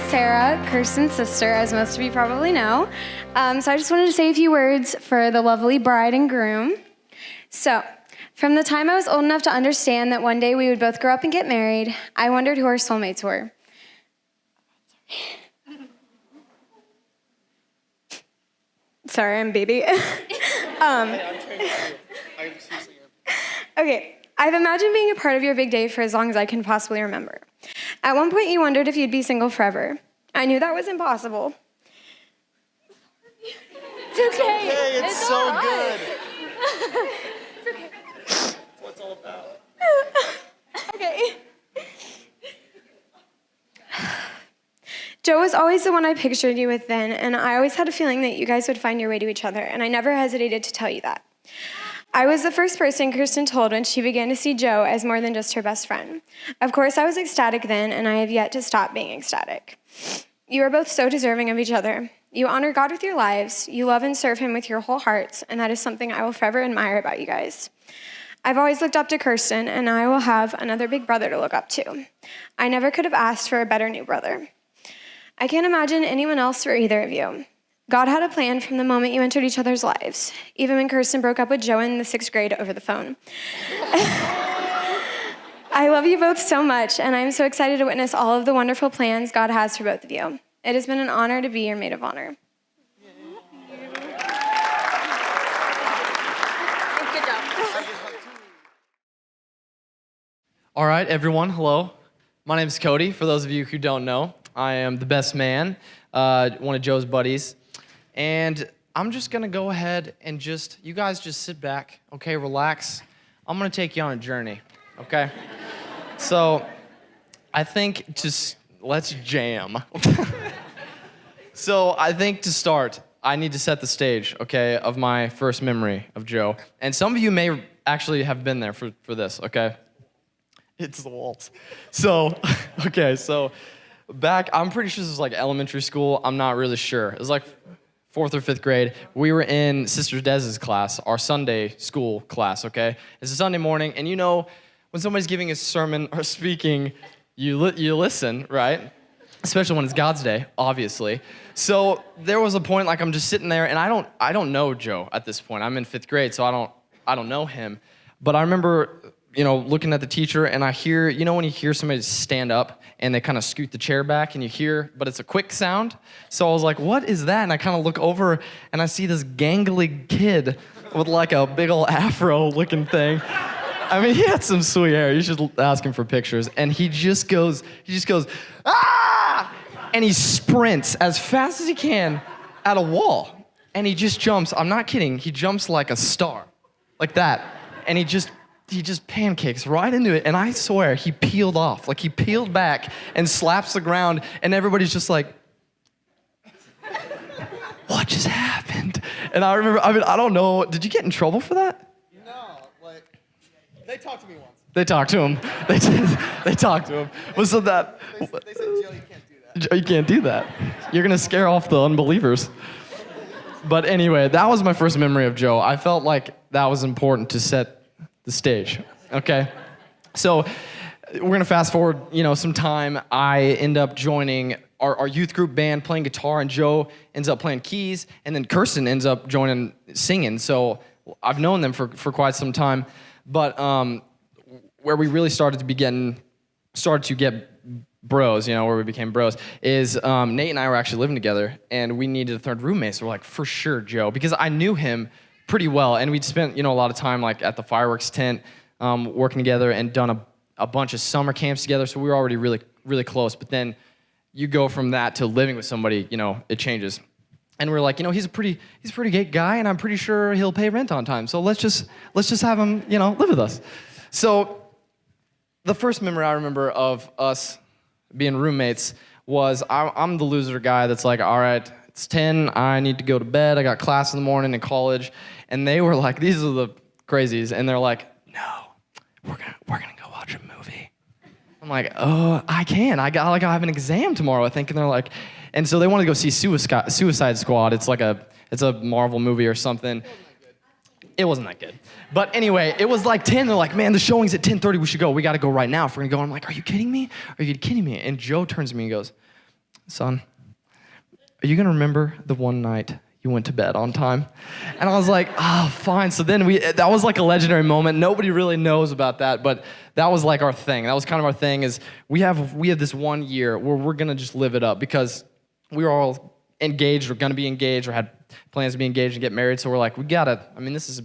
Sarah, Kirsten's sister, as most of you probably know. So I just wanted to say a few words for the lovely bride and groom. So, from the time I was old enough to understand that one day we would both grow up and get married, I wondered who our soulmates were. Sorry, I'm baby. Okay, I've imagined being a part of your big day for as long as I can possibly remember. At one point, you wondered if you'd be single forever. I knew that was impossible. It's okay. It's so all good. It's okay. That's what it's all about. Okay. Joe was always the one I pictured you with then, and I always had a feeling that you guys would find your way to each other, and I never hesitated to tell you that. I was the first person Kirsten told when she began to see Joe as more than just her best friend. Of course, I was ecstatic then, and I have yet to stop being ecstatic. You are both so deserving of each other. You honor God with your lives, you love and serve him with your whole hearts, and that is something I will forever admire about you guys. I've always looked up to Kirsten, and I will have another big brother to look up to. I never could have asked for a better new brother. I can't imagine anyone else for either of you. God had a plan from the moment you entered each other's lives, even when Kirsten broke up with Joe in the 6th grade over the phone. I love you both so much, and I'm so excited to witness all of the wonderful plans God has for both of you. It has been an honor to be your maid of honor. Good job. All right, everyone, hello. My name is Cody. For those of you who don't know, I am the best man, one of Joe's buddies. And I'm just gonna go ahead and you guys just sit back, okay, relax. I'm gonna take you on a journey, okay? So, I think let's jam. So, I think to start, I need to set the stage, okay, of my first memory of Joe. And some of you may actually have been there for this, okay? It's the waltz. So, okay, so back, I'm pretty sure this was like elementary school. I'm not really sure. It was like 4th or 5th grade. We were in Sister Dez's class, our Sunday school class, okay? It's a Sunday morning, and you know, when somebody's giving a sermon or speaking, you listen, right? Especially when it's God's day, obviously. So there was a point, like I'm just sitting there, and I don't know Joe at this point. I'm in 5th grade, so I don't know him. But I remember, you know, looking at the teacher, and I hear, you know when you hear somebody stand up and they kind of scoot the chair back and you hear, but it's a quick sound? So I was like, what is that? And I kind of look over and I see this gangly kid with like a big old afro looking thing. I mean, he had some sweet hair. You should ask him for pictures. And he just goes, ah! And he sprints as fast as he can at a wall. And he just jumps, I'm not kidding, he jumps like a star, like that. And he just pancakes right into it, and I swear he peeled off. Like he peeled back and slaps the ground, and everybody's just like, what just happened? And I remember, I don't know, did you get in trouble for that? No, like, they talked to me once. They talked to him. They talked to him. Was so that? They said, Joe, you can't do that. Joe, you can't do that. You're gonna scare off the unbelievers. But anyway, that was my first memory of Joe. I felt like that was important to set the stage, okay? So we're gonna fast forward, you know, some time. I end up joining our youth group band, playing guitar, and Joe ends up playing keys, and then Kirsten ends up joining singing. So I've known them for quite some time, but where we really started to get bros, you know, where we became bros, is Nate and I were actually living together, and we needed a third roommate. So we're like, for sure, Joe, because I knew him pretty well, and we'd spent, you know, a lot of time like at the fireworks tent, working together, and done a bunch of summer camps together. So we were already really, really close. But then you go from that to living with somebody, you know, it changes. And we're like, you know, he's a pretty great guy, and I'm pretty sure he'll pay rent on time. So let's just have him, you know, live with us. So the first memory I remember of us being roommates was I'm the loser guy that's like, all right, it's 10, I need to go to bed, I got class in the morning in college. And they were like, these are the crazies, and they're like, no, we're gonna go watch a movie. I'm like, oh, I have an exam tomorrow, I think. And they're like, and so they want to go see Suicide Squad. It's a Marvel movie or something. It wasn't that good. But anyway, it was like 10. They're like, man, the showing's at 10:30. We should go. We got to go right now if we're going to go. I'm like, are you kidding me? Are you kidding me? And Joe turns to me and goes, son, are you going to remember the one night you went to bed on time? And I was like, fine. So then that was like a legendary moment. Nobody really knows about that, but that was like our thing. That was kind of our thing is we have this 1 year where we're going to just live it up because we were all engaged or going to be engaged or had plans to be engaged and get married. So we're like, this is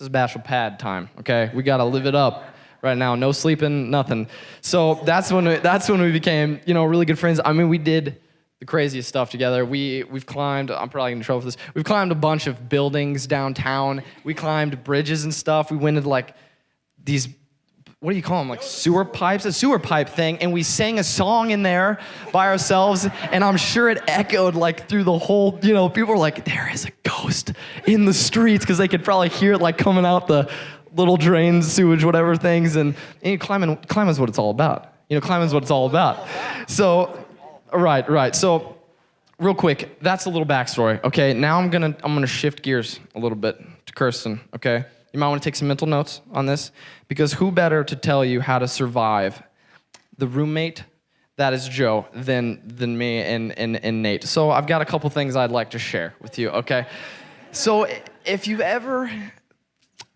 bachelor pad time, okay? We got to live it up right now. No sleeping, nothing. So that's when we became, really good friends. I mean, we did the craziest stuff together. We've climbed, I'm probably getting in trouble for this, we've climbed a bunch of buildings downtown. We climbed bridges and stuff. We went into like these, what do you call them, like sewer pipes? A sewer pipe thing, and we sang a song in there by ourselves, and I'm sure it echoed like through the whole, people were like, there is a ghost in the streets, because they could probably hear it like coming out the little drains, sewage, whatever things, and climbing is what it's all about. Climbing is what it's all about. So, right. So, real quick, that's a little backstory, okay? Now I'm gonna shift gears a little bit to Kirsten, okay? You might want to take some mental notes on this, because who better to tell you how to survive the roommate that is Joe than me and Nate. So I've got a couple things I'd like to share with you, okay? So if you've ever,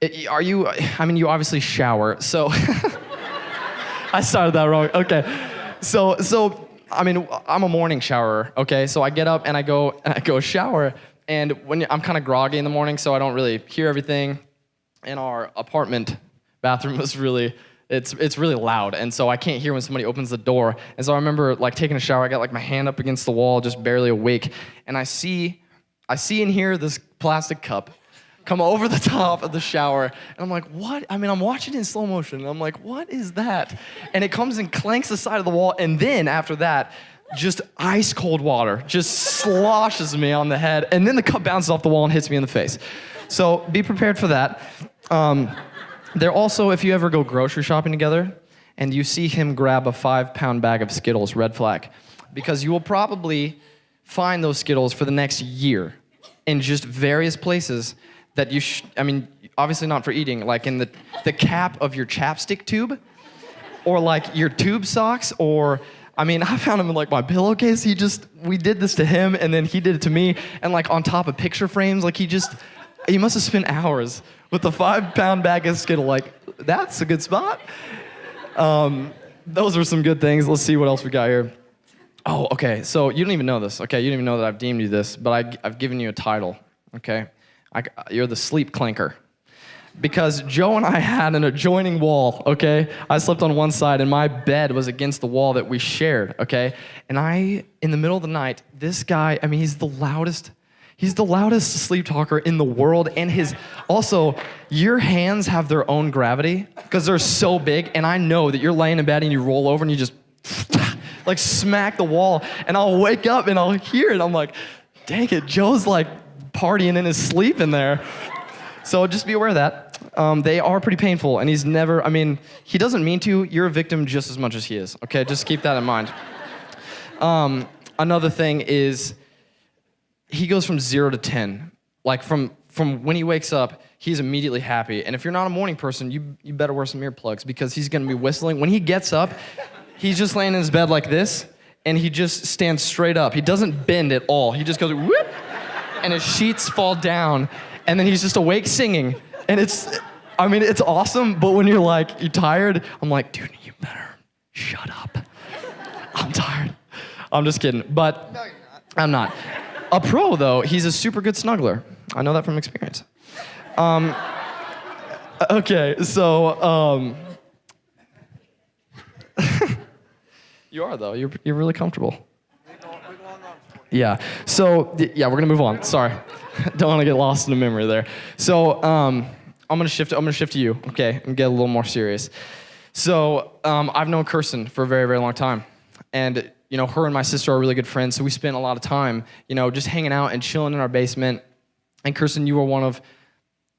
you obviously shower, so I started that wrong, okay. So I'm a morning showerer, okay? So I get up and I go shower, and I'm kind of groggy in the morning, so I don't really hear everything. And our apartment bathroom was it's really loud, and so I can't hear when somebody opens the door. And so I remember like taking a shower, I got like my hand up against the wall, just barely awake, and I see and hear this plastic cup come over the top of the shower, and I'm like, what? I'm watching it in slow motion, and I'm like, what is that? And it comes and clanks the side of the wall, and then after that, just ice cold water just sloshes me on the head, and then the cup bounces off the wall and hits me in the face. So be prepared for that. There also, if you ever go grocery shopping together and you see him grab a 5-pound bag of Skittles, red flag, because you will probably find those Skittles for the next year in just various places that obviously not for eating, like in the cap of your chapstick tube, or like your tube socks, or I found him in like my pillowcase. We did this to him, and then he did it to me, and like on top of picture frames, like he must have spent hours with the 5-pound bag of Skittle. Like, that's a good spot. Those are some good things. Let's see what else we got here. Oh, okay. So you don't even know this, okay? You don't even know that I've deemed you this, but I've given you a title, okay? You're the sleep clanker. Because Joe and I had an adjoining wall, okay? I slept on one side, and my bed was against the wall that we shared, okay? And in the middle of the night, this guy, he's the loudest sleep talker in the world, and your hands have their own gravity because they're so big, and I know that you're laying in bed and you roll over and you just like smack the wall, and I'll wake up and I'll hear it. I'm like, dang it, Joe's like partying in his sleep in there. So just be aware of that. They are pretty painful, and he doesn't mean to. You're a victim just as much as he is, okay? Just keep that in mind. Another thing is, he goes from 0 to 10. Like from when he wakes up, he's immediately happy. And if you're not a morning person, you better wear some earplugs, because he's gonna be whistling. When he gets up, he's just laying in his bed like this, and he just stands straight up. He doesn't bend at all. He just goes whoop, and his sheets fall down, and then he's just awake singing. And it's awesome, but when you're tired, I'm like, dude, you better shut up. I'm tired. I'm just kidding, but No, you're not. I'm not. A pro, though, he's a super good snuggler. I know that from experience. Okay, so you are, though. You're really comfortable. Yeah. So we're gonna move on. Sorry, don't want to get lost in the memory there. So I'm gonna shift to you, okay, and get a little more serious. So I've known Kirsten for a very, very long time, and her and my sister are really good friends, so we spent a lot of time, just hanging out and chilling in our basement. And Kirsten, you were one of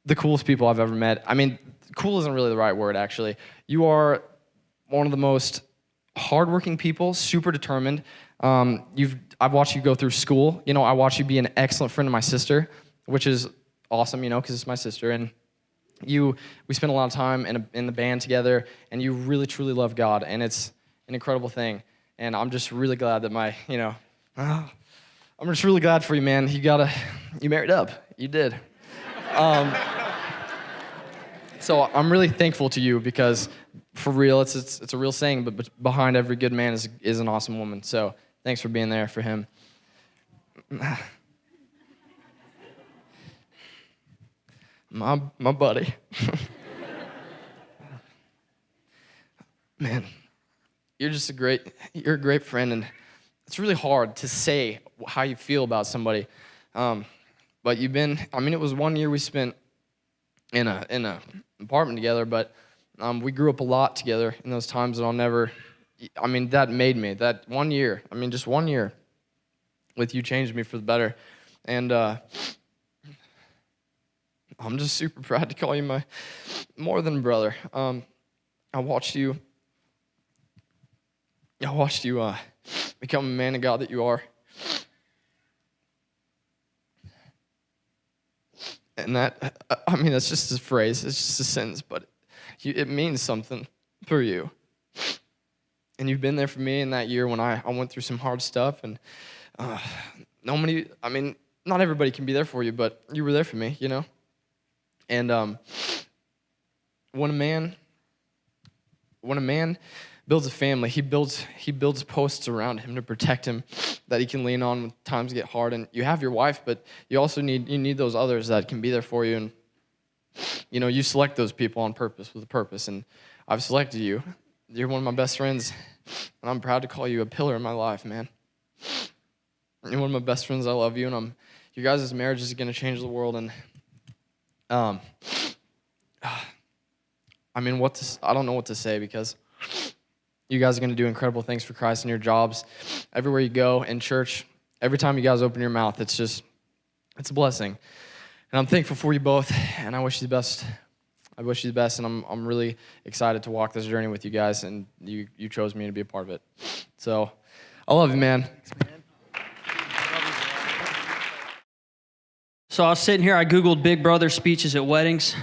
the coolest people I've ever met. Cool isn't really the right word, actually. You are one of the most hardworking people, super determined. I've watched you go through school. I watched you be an excellent friend of my sister, which is awesome, because it's my sister. And we spent a lot of time in the band together, and you really, truly love God, and it's an incredible thing. And I'm just really glad that my I'm just really glad for you, man. You married up. You did. So I'm really thankful to you because, for real, it's a real saying, but behind every good man is an awesome woman. So thanks for being there for him. My buddy. Man, you're a great friend, and it's really hard to say how you feel about somebody. But it was 1 year we spent in a apartment together, but we grew up a lot together in those times, and that made me. That 1 year, just 1 year with you changed me for the better. And I'm just super proud to call you my more than brother. I watched you become a man of God that you are. And that's just a phrase, it's just a sentence, but it means something for you. And you've been there for me in that year when I went through some hard stuff, and not everybody can be there for you, but you were there for me, And when a man builds a family, he builds posts around him to protect him that he can lean on when times get hard. And you have your wife, but you also need those others that can be there for you. And you select those people on purpose with a purpose. And I've selected you. You're one of my best friends, and I'm proud to call you a pillar in my life, man. You're one of my best friends. I love you, and your guys' marriage is going to change the world. And I don't know what to say because you guys are going to do incredible things for Christ in your jobs, everywhere you go, in church. Every time you guys open your mouth, it's a blessing. And I'm thankful for you both, and I wish you the best. And I'm really excited to walk this journey with you guys, and you chose me to be a part of it. So I love you, man. So I was sitting here, I Googled Big Brother speeches at weddings.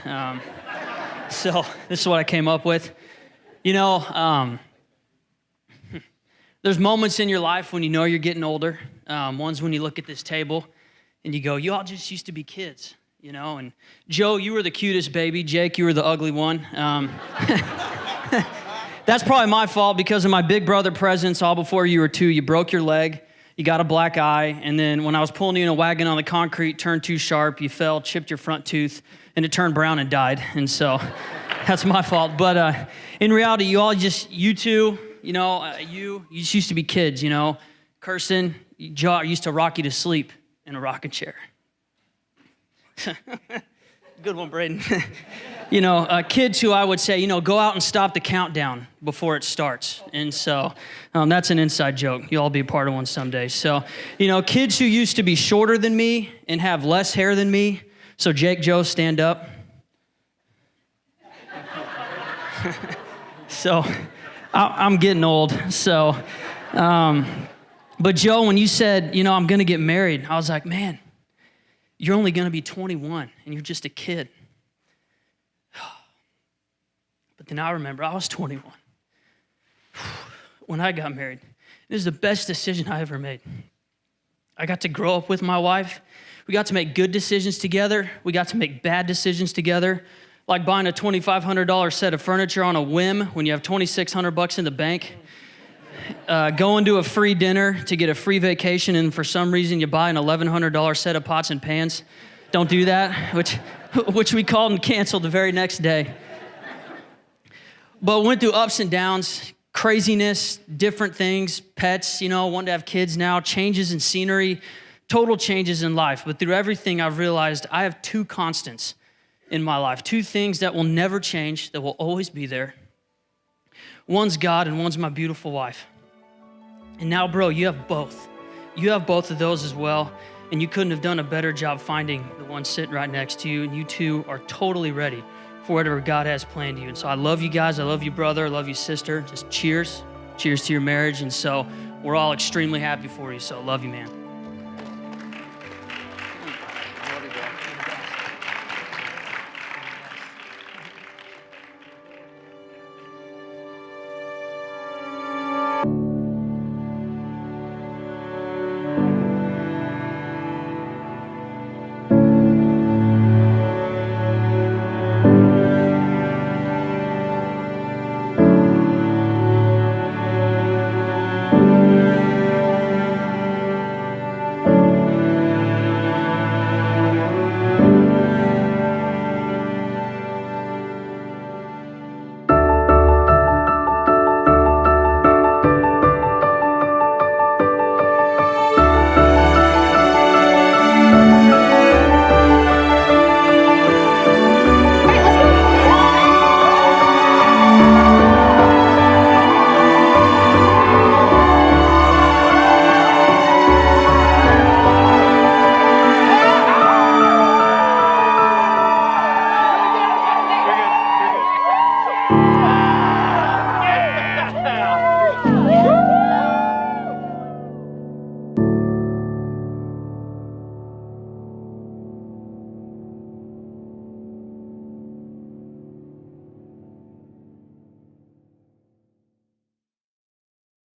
So this is what I came up with. There's moments in your life when you're getting older. One's when you look at this table and you go, you all just used to be kids, And Joe, you were the cutest baby. Jake, you were the ugly one. That's probably my fault because of my big brother presence. All before you were 2, you broke your leg, you got a black eye, and then when I was pulling you in a wagon on the concrete, turned too sharp, you fell, chipped your front tooth, and it turned brown and died. And so that's my fault. But in reality, you two, you just used to be kids, Kirsten, Joe used to rock you to sleep in a rocking chair. Good one, Braden. Kids who I would say, go out and stop the countdown before it starts. And so that's an inside joke. You'll all be a part of one someday. So, kids who used to be shorter than me and have less hair than me. So Jake, Joe, stand up. So I'm getting old. So, but Joe, when you said, I'm going to get married, I was like, man, you're only going to be 21 and you're just a kid. But then I remember I was 21 when I got married. This is the best decision I ever made. I got to grow up with my wife. We got to make good decisions together. We got to make bad decisions together, like buying a $2,500 set of furniture on a whim when you have $2,600 in the bank. Going to a free dinner to get a free vacation, and for some reason you buy an $1,100 set of pots and pans. Don't do that, which we called and canceled the very next day. But went through ups and downs, craziness, different things, pets, wanted to have kids now, changes in scenery, total changes in life. But through everything, I've realized I have 2 constants in my life, 2 things that will never change, that will always be there. One's God and one's my beautiful wife. And now, bro, you have both. You have both of those as well, and you couldn't have done a better job finding the one sitting right next to you, and you two are totally ready for whatever God has planned to you. And so I love you guys. I love you, brother. I love you, sister. Just cheers. Cheers to your marriage. And so we're all extremely happy for you. So I love you, man.